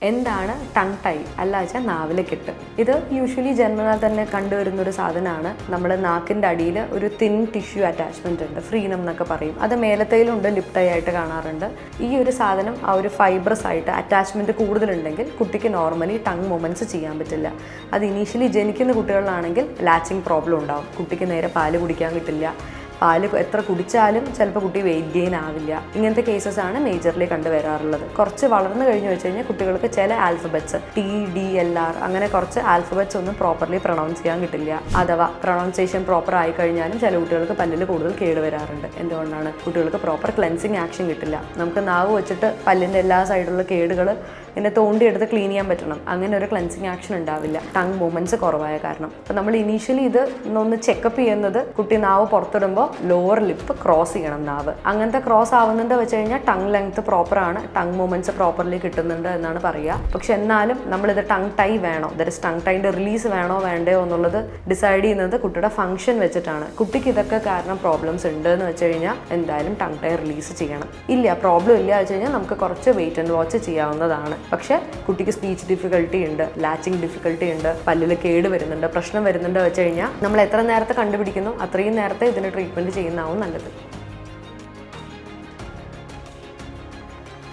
എന്താണ് tongue tie അല്ല വെച്ചാൽ നാവിലെ കെട്ട്? ഇത് യൂഷ്വലി ജന്മനാൽ തന്നെ കണ്ടുവരുന്നൊരു സാധനമാണ്. നമ്മുടെ നാക്കിൻ്റെ അടിയിൽ ഒരു തിൻ ടിഷ്യൂ അറ്റാച്ച്മെൻ്റ് ഉണ്ട്, ഫ്രീനം എന്നൊക്കെ പറയും. അത് മേലത്തയിലുണ്ട്, ലിപ് ടൈ ആയിട്ട് കാണാറുണ്ട്. ഈ ഒരു സാധനം ആ ഒരു ഫൈബ്രസ് ആയിട്ട് അറ്റാച്ച്മെൻറ്റ് കൂടുതലുണ്ടെങ്കിൽ കുട്ടിക്ക് നോർമലി ടങ് മൂവ്മെൻറ്റ്സ് ചെയ്യാൻ പറ്റില്ല. അത് ഇനീഷ്യലി ജനിക്കുന്ന കുട്ടികളിലാണെങ്കിൽ ലാച്ചിങ് പ്രോബ്ലം ഉണ്ടാവും. കുട്ടിക്ക് നേരെ പാല് കുടിക്കാൻ കിട്ടില്ല, പാല് എത്ര കുടിച്ചാലും ചിലപ്പോൾ കുട്ടി വെയിറ്റ് ഗെയിൻ ആവില്ല. ഇങ്ങനത്തെ കേസസ് ആണ് മേജർലി കണ്ടുവരാറുള്ളത്. കുറച്ച് വളർന്നു കഴിഞ്ഞ് വെച്ച് കഴിഞ്ഞാൽ കുട്ടികൾക്ക് ചില ആൽഫബറ്റ്സ് TDLR അങ്ങനെ കുറച്ച് ആൽഫബറ്റ്സ് ഒന്നും പ്രോപ്പർലി പ്രൊണൗൺസ് ചെയ്യാൻ കിട്ടില്ല. അഥവാ പ്രൊണൗൺസിയേഷൻ പ്രോപ്പർ ആയി കഴിഞ്ഞാലും ചില കുട്ടികൾക്ക് പല്ലിൽ കൂടുതൽ കേടുവരാറുണ്ട്. എന്തുകൊണ്ടാണ്? കുട്ടികൾക്ക് പ്രോപ്പർ ക്ലെൻസിങ് ആക്ഷൻ കിട്ടില്ല. നമുക്ക് നാവ് വെച്ചിട്ട് പല്ലിൻ്റെ എല്ലാ സൈഡിലുള്ള കേടുകൾ ഇങ്ങനെ തോണ്ടിയെടുത്ത് ക്ലീൻ ചെയ്യാൻ പറ്റണം. അങ്ങനെ ഒരു ക്ലെൻസിങ് ആക്ഷൻ ഉണ്ടാവില്ല ടങ് മൂവ്മെൻറ്റ്സ് കുറവായ കാരണം. അപ്പം നമ്മൾ ഇനീഷ്യലി ഇത് ഒന്ന് ചെക്കപ്പ് ചെയ്യുന്നത് കുട്ടി നാവ് പുറത്തിടുമ്പോൾ ലോവർ ലിപ്പ് ക്രോസ് ചെയ്യണം നാവ്. അങ്ങനത്തെ ക്രോസ് ആവുന്നുണ്ട് വെച്ച് കഴിഞ്ഞാൽ ടങ് ലെങ്ത് പ്രോപ്പറാണ്, ടങ് മൂവ്മെൻറ്റ്സ് പ്രോപ്പർലി കിട്ടുന്നുണ്ട് എന്നാണ് പറയുക. പക്ഷെ എന്നാലും നമ്മളിത് ടങ് ടൈ വേണോ, ടങ് ടൈൻ്റെ റിലീസ് വേണോ വേണ്ടയോ എന്നുള്ളത് ഡിസൈഡ് ചെയ്യുന്നത് കുട്ടിയുടെ ഫംഗ്ഷൻ വെച്ചിട്ടാണ്. കുട്ടിക്ക് ഇതൊക്കെ കാരണം പ്രോബ്ലംസ് ഉണ്ട് എന്ന് വെച്ച് കഴിഞ്ഞാൽ എന്തായാലും ടങ് ടൈ റിലീസ് ചെയ്യണം. ഇല്ല, പ്രോബ്ലം ഇല്ല വെച്ച് കഴിഞ്ഞാൽ നമുക്ക് കുറച്ച് വെയിറ്റ് ആൻഡ് വാച്ച് ചെയ്യാവുന്നതാണ്. പക്ഷേ കുട്ടിക്ക് സ്പീച്ച് ഡിഫിക്കൽട്ടി ഉണ്ട്, ലാച്ചിങ് ഡിഫിക്കൽട്ടി ഉണ്ട്, പല്ലിൽ കേട് വരുന്നുണ്ട്, പ്രശ്നം വരുന്നുണ്ട് വെച്ച് കഴിഞ്ഞാൽ നമ്മൾ എത്ര നേരത്തെ കണ്ടുപിടിക്കുന്നു അത്രയും നേരത്തെ ഇതിന് ട്രീറ്റ്മെൻറ്റ് ചെയ്യുന്നതാവും നല്ലത്.